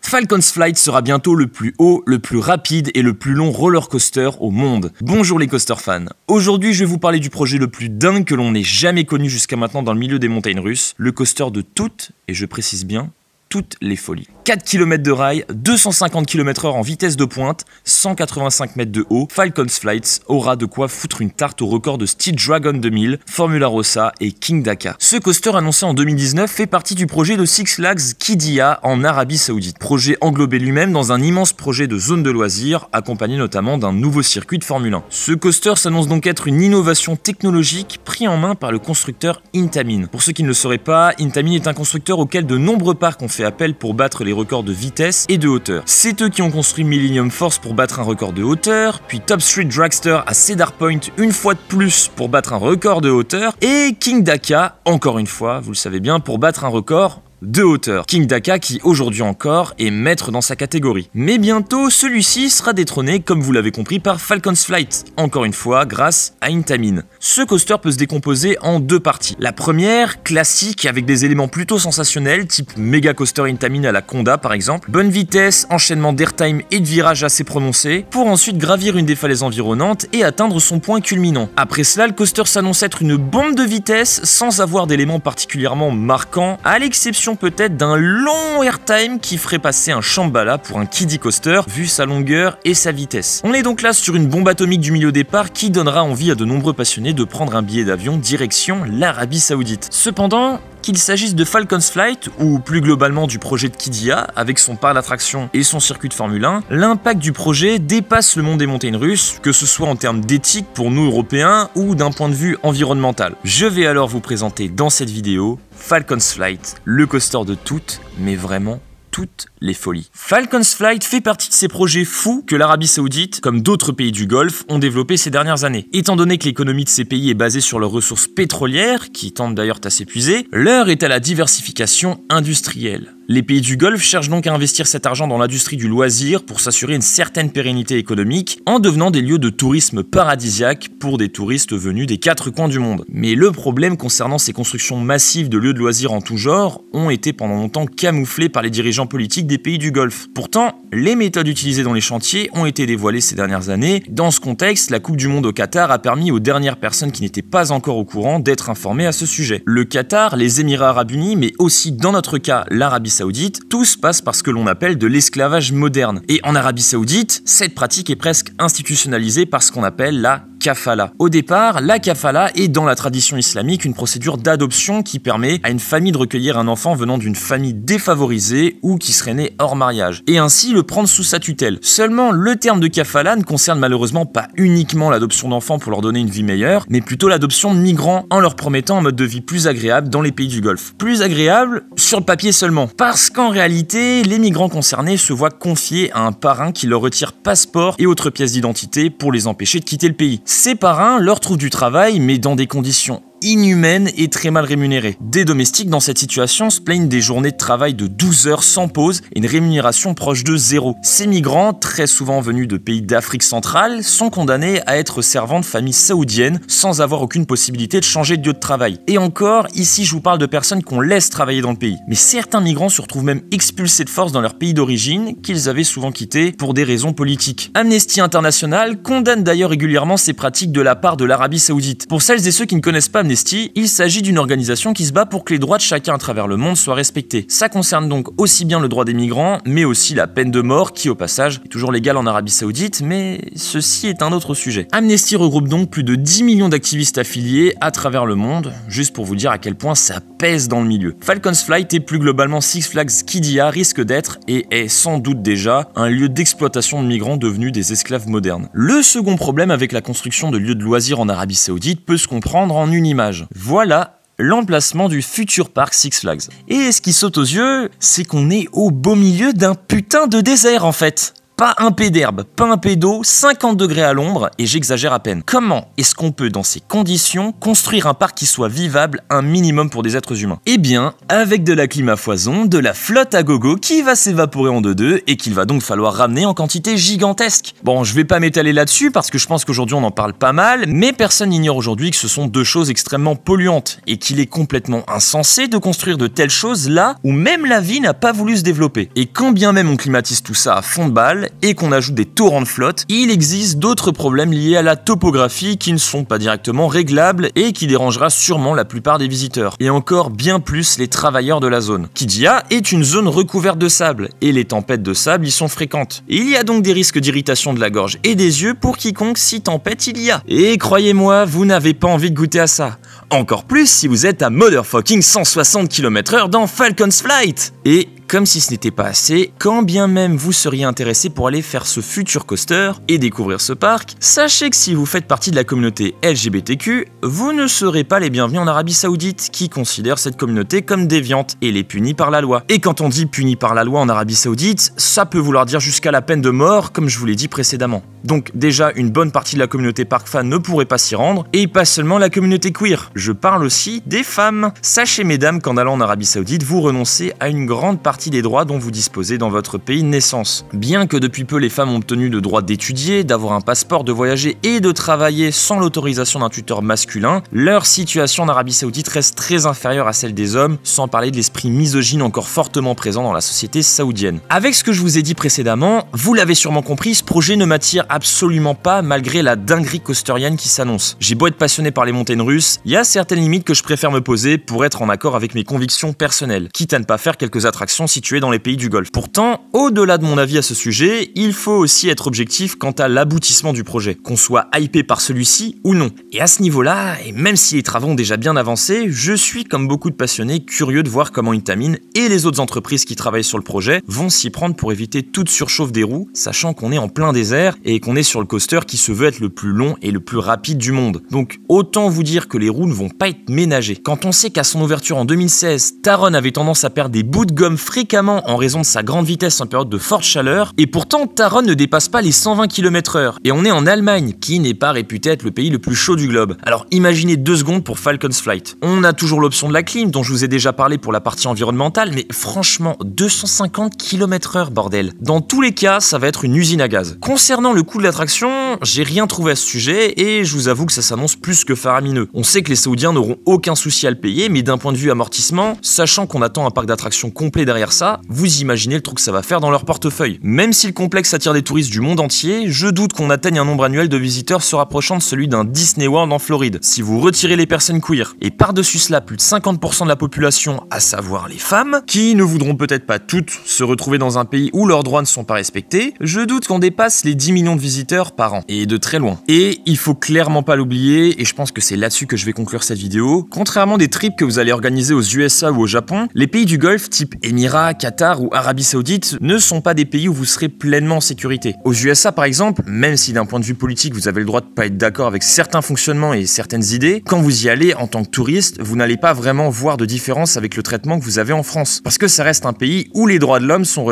Falcon's Flight sera bientôt le plus haut, le plus rapide et le plus long roller coaster au monde. Bonjour les coaster fans. Aujourd'hui, je vais vous parler du projet le plus dingue que l'on ait jamais connu jusqu'à maintenant dans le milieu des montagnes russes, le coaster de toutes, et je précise bien, toutes les folies. 4 km de rail, 250 km/h en vitesse de pointe, 185 mètres de haut, Falcon's Flight aura de quoi foutre une tarte au record de Steel Dragon 2000, Formula Rossa et King Dakar. Ce coaster annoncé en 2019 fait partie du projet de Six Flags Qiddiya en Arabie Saoudite. Projet englobé lui-même dans un immense projet de zone de loisirs, accompagné notamment d'un nouveau circuit de Formule 1. Ce coaster s'annonce donc être une innovation technologique prise en main par le constructeur Intamin. Pour ceux qui ne le sauraient pas, Intamin est un constructeur auquel de nombreux parcs ont fait appel pour battre les records de vitesse et de hauteur. C'est eux qui ont construit Millennium Force pour battre un record de hauteur, puis Top Street Dragster à Cedar Point une fois de plus pour battre un record de hauteur, et King Dakar, encore une fois, vous le savez bien, pour battre un record de hauteur. King Dakar qui aujourd'hui encore est maître dans sa catégorie. Mais bientôt, celui-ci sera détrôné, comme vous l'avez compris, par Falcon's Flight, encore une fois grâce à Intamin. Ce coaster peut se décomposer en deux parties. La première, classique, avec des éléments plutôt sensationnels, type méga coaster Intamin à la Conda par exemple, bonne vitesse, enchaînement d'airtime et de virages assez prononcés, pour ensuite gravir une des falaises environnantes et atteindre son point culminant. Après cela, le coaster s'annonce être une bombe de vitesse sans avoir d'éléments particulièrement marquants, à l'exception peut-être d'un long airtime qui ferait passer un Shambhala pour un kiddie coaster vu sa longueur et sa vitesse. On est donc là sur une bombe atomique du milieu départ qui donnera envie à de nombreux passionnés de prendre un billet d'avion direction l'Arabie Saoudite. Cependant, qu'il s'agisse de Falcon's Flight ou plus globalement du projet de Qiddiya avec son parc d'attractions et son circuit de Formule 1, l'impact du projet dépasse le monde des montagnes russes, que ce soit en termes d'éthique pour nous Européens ou d'un point de vue environnemental. Je vais alors vous présenter dans cette vidéo Falcon's Flight, le coaster de toutes, mais vraiment toutes les folies. Falcon's Flight fait partie de ces projets fous que l'Arabie Saoudite, comme d'autres pays du Golfe, ont développés ces dernières années. Étant donné que l'économie de ces pays est basée sur leurs ressources pétrolières, qui tentent d'ailleurs à s'épuiser, l'heure est à la diversification industrielle. Les pays du Golfe cherchent donc à investir cet argent dans l'industrie du loisir pour s'assurer une certaine pérennité économique en devenant des lieux de tourisme paradisiaques pour des touristes venus des quatre coins du monde. Mais le problème concernant ces constructions massives de lieux de loisirs en tout genre ont été pendant longtemps camouflés par les dirigeants politiques des pays du Golfe. Pourtant, les méthodes utilisées dans les chantiers ont été dévoilées ces dernières années. Dans ce contexte, la Coupe du Monde au Qatar a permis aux dernières personnes qui n'étaient pas encore au courant d'être informées à ce sujet. Le Qatar, les Émirats Arabes Unis, mais aussi dans notre cas l'Arabie Saoudite, tout se passe par ce que l'on appelle de l'esclavage moderne. Et en Arabie Saoudite, cette pratique est presque institutionnalisée par ce qu'on appelle la kafala. Au départ, la kafala est dans la tradition islamique une procédure d'adoption qui permet à une famille de recueillir un enfant venant d'une famille défavorisée ou qui serait né hors mariage, et ainsi le prendre sous sa tutelle. Seulement, le terme de kafala ne concerne malheureusement pas uniquement l'adoption d'enfants pour leur donner une vie meilleure, mais plutôt l'adoption de migrants en leur promettant un mode de vie plus agréable dans les pays du Golfe. Plus agréable sur le papier seulement, parce qu'en réalité, les migrants concernés se voient confier à un parrain qui leur retire passeport et autres pièces d'identité pour les empêcher de quitter le pays. Ces parrains leur trouvent du travail, mais dans des conditions inhumaine et très mal rémunérée. Des domestiques dans cette situation se plaignent des journées de travail de 12 heures sans pause et une rémunération proche de zéro. Ces migrants, très souvent venus de pays d'Afrique centrale, sont condamnés à être servants de familles saoudiennes sans avoir aucune possibilité de changer de lieu de travail. Et encore, ici je vous parle de personnes qu'on laisse travailler dans le pays. Mais certains migrants se retrouvent même expulsés de force dans leur pays d'origine, qu'ils avaient souvent quitté pour des raisons politiques. Amnesty International condamne d'ailleurs régulièrement ces pratiques de la part de l'Arabie Saoudite. Pour celles et ceux qui ne connaissent pas Amnesty, il s'agit d'une organisation qui se bat pour que les droits de chacun à travers le monde soient respectés. Ça concerne donc aussi bien le droit des migrants, mais aussi la peine de mort, qui au passage est toujours légale en Arabie Saoudite, mais ceci est un autre sujet. Amnesty regroupe donc plus de 10 millions d'activistes affiliés à travers le monde, juste pour vous dire à quel point ça pèse dans le milieu. Falcon's Flight et plus globalement Six Flags Qiddiya risque d'être, et est sans doute déjà, un lieu d'exploitation de migrants devenus des esclaves modernes. Le second problème avec la construction de lieux de loisirs en Arabie Saoudite peut se comprendre en une image. Voilà l'emplacement du futur parc Six Flags. Et ce qui saute aux yeux, c'est qu'on est au beau milieu d'un putain de désert en fait. Pas un pé d'herbe, pas un pé d'eau, 50 degrés à l'ombre, et j'exagère à peine. Comment est-ce qu'on peut, dans ces conditions, construire un parc qui soit vivable un minimum pour des êtres humains? Eh bien, avec de la clim à foison, de la flotte à gogo qui va s'évaporer en 2-2 et qu'il va donc falloir ramener en quantité gigantesque. Bon, je vais pas m'étaler là-dessus parce que je pense qu'aujourd'hui on en parle pas mal, mais personne n'ignore aujourd'hui que ce sont deux choses extrêmement polluantes et qu'il est complètement insensé de construire de telles choses là où même la vie n'a pas voulu se développer. Et quand bien même on climatise tout ça à fond de balle et qu'on ajoute des torrents de flotte, il existe d'autres problèmes liés à la topographie qui ne sont pas directement réglables et qui dérangera sûrement la plupart des visiteurs. Et encore bien plus les travailleurs de la zone. Kidia est une zone recouverte de sable et les tempêtes de sable y sont fréquentes. Et il y a donc des risques d'irritation de la gorge et des yeux pour quiconque si tempête il y a. Et croyez-moi, vous n'avez pas envie de goûter à ça. Encore plus si vous êtes à motherfucking 160 km/h dans Falcon's Flight. Et comme si ce n'était pas assez, quand bien même vous seriez intéressé pour aller faire ce futur coaster et découvrir ce parc, sachez que si vous faites partie de la communauté LGBTQ, vous ne serez pas les bienvenus en Arabie Saoudite, qui considère cette communauté comme déviante et les punit par la loi. Et quand on dit puni par la loi en Arabie Saoudite, ça peut vouloir dire jusqu'à la peine de mort, comme je vous l'ai dit précédemment. Donc déjà, une bonne partie de la communauté parc fan ne pourrait pas s'y rendre, et pas seulement la communauté queer. Je parle aussi des femmes. Sachez mesdames qu'en allant en Arabie Saoudite, vous renoncez à une grande partie des droits dont vous disposez dans votre pays de naissance. Bien que depuis peu les femmes ont obtenu le droit d'étudier, d'avoir un passeport, de voyager et de travailler sans l'autorisation d'un tuteur masculin, leur situation en Arabie Saoudite reste très inférieure à celle des hommes, sans parler de l'esprit misogyne encore fortement présent dans la société saoudienne. Avec ce que je vous ai dit précédemment, vous l'avez sûrement compris, ce projet ne m'attire absolument pas malgré la dinguerie coasterienne qui s'annonce. J'ai beau être passionné par les montagnes russes, il y a certaines limites que je préfère me poser pour être en accord avec mes convictions personnelles, quitte à ne pas faire quelques attractions situées dans les pays du Golfe. Pourtant, au-delà de mon avis à ce sujet, il faut aussi être objectif quant à l'aboutissement du projet, qu'on soit hypé par celui-ci ou non. Et à ce niveau-là, et même si les travaux ont déjà bien avancé, je suis comme beaucoup de passionnés curieux de voir comment Intamin et les autres entreprises qui travaillent sur le projet vont s'y prendre pour éviter toute surchauffe des roues, sachant qu'on est en plein désert et qu'on est sur le coaster qui se veut être le plus long et le plus rapide du monde. Donc autant vous dire que les roues ne vont pas être ménagées. Quand on sait qu'à son ouverture en 2016, Taron avait tendance à perdre des bouts de gomme fréquemment en raison de sa grande vitesse en période de forte chaleur, et pourtant Taron ne dépasse pas les 120 km/h, et on est en Allemagne, qui n'est pas réputé être le pays le plus chaud du globe. Alors imaginez 2 secondes pour Falcon's Flight. On a toujours l'option de la clim, dont je vous ai déjà parlé pour la partie environnementale, mais franchement, 250 km/h bordel. Dans tous les cas, ça va être une usine à gaz. Concernant le coût de l'attraction, j'ai rien trouvé à ce sujet, et je vous avoue que ça s'annonce plus que faramineux. On sait que les Saoudiens n'auront aucun souci à le payer, mais d'un point de vue amortissement, sachant qu'on attend un parc d'attractions complet derrière ça, vous imaginez le trou que ça va faire dans leur portefeuille. Même si le complexe attire des touristes du monde entier, je doute qu'on atteigne un nombre annuel de visiteurs se rapprochant de celui d'un Disney World en Floride. Si vous retirez les personnes queer, et par-dessus cela plus de 50% de la population, à savoir les femmes, qui ne voudront peut-être pas toutes se retrouver dans un pays où leurs droits ne sont pas respectés, je doute qu'on dépasse les 10 millions de visiteurs par an, et de très loin. Et il faut clairement pas l'oublier, et je pense que c'est là-dessus que je vais conclure cette vidéo, contrairement des trips que vous allez organiser aux USA ou au Japon, les pays du Golfe type Émirats, Qatar ou Arabie Saoudite ne sont pas des pays où vous serez pleinement en sécurité. Aux USA par exemple, même si d'un point de vue politique vous avez le droit de pas être d'accord avec certains fonctionnements et certaines idées, quand vous y allez en tant que touriste, vous n'allez pas vraiment voir de différence avec le traitement que vous avez en France. Parce que ça reste un pays où les droits de l'homme sont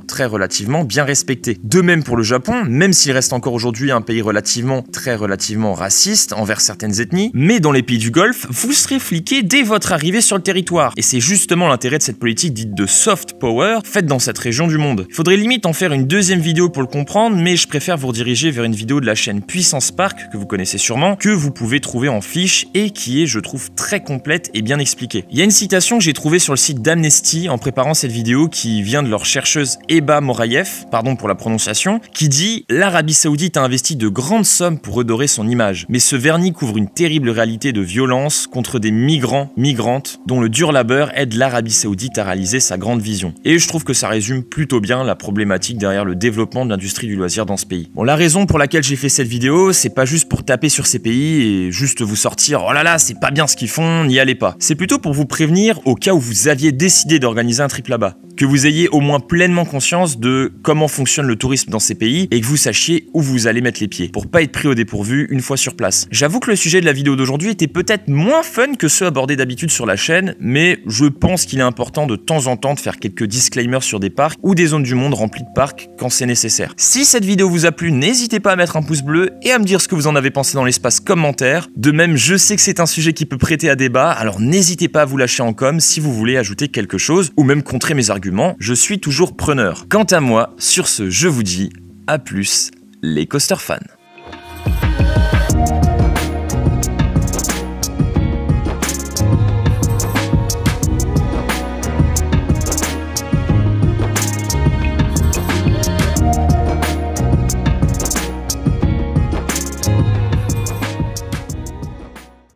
très relativement bien respectés. De même pour le Japon, même s'il reste encore aujourd'hui un pays très relativement raciste envers certaines ethnies, mais dans les pays du Golfe, vous serez fliqué dès votre arrivée sur le territoire. Et c'est justement l'intérêt de cette politique dite de soft power, faite dans cette région du monde. Il faudrait limite en faire une deuxième vidéo pour le comprendre, mais je préfère vous rediriger vers une vidéo de la chaîne Puissance Park, que vous connaissez sûrement, que vous pouvez trouver en fiche et qui est, je trouve, très complète et bien expliquée. Il y a une citation que j'ai trouvée sur le site d'Amnesty en préparant cette vidéo qui vient de leur chercheuse Eba Morayev, pardon pour la prononciation, qui dit « L'Arabie Saoudite a investi de grandes sommes pour redorer son image, mais ce vernis couvre une terrible réalité de violence contre des migrantes, dont le dur labeur aide l'Arabie Saoudite à réaliser sa grande vision. » Et je trouve que ça résume plutôt bien la problématique derrière le développement de l'industrie du loisir dans ce pays. Bon, la raison pour laquelle j'ai fait cette vidéo, c'est pas juste pour taper sur ces pays et juste vous sortir « Oh là là, c'est pas bien ce qu'ils font, n'y allez pas ». C'est plutôt pour vous prévenir au cas où vous aviez décidé d'organiser un trip là-bas. que vous ayez au moins pleinement conscience de comment fonctionne le tourisme dans ces pays et que vous sachiez où vous allez mettre les pieds pour pas être pris au dépourvu une fois sur place. J'avoue que le sujet de la vidéo d'aujourd'hui était peut-être moins fun que ceux abordés d'habitude sur la chaîne, mais je pense qu'il est important de temps en temps de faire quelques disclaimers sur des parcs ou des zones du monde remplies de parcs quand c'est nécessaire. Si cette vidéo vous a plu, n'hésitez pas à mettre un pouce bleu et à me dire ce que vous en avez pensé dans l'espace commentaire. De même, je sais que c'est un sujet qui peut prêter à débat, alors n'hésitez pas à vous lâcher en com si vous voulez ajouter quelque chose ou même contrer mes arguments, je suis toujours preneur. Quant à moi, sur ce, je vous dis à plus les coaster fans.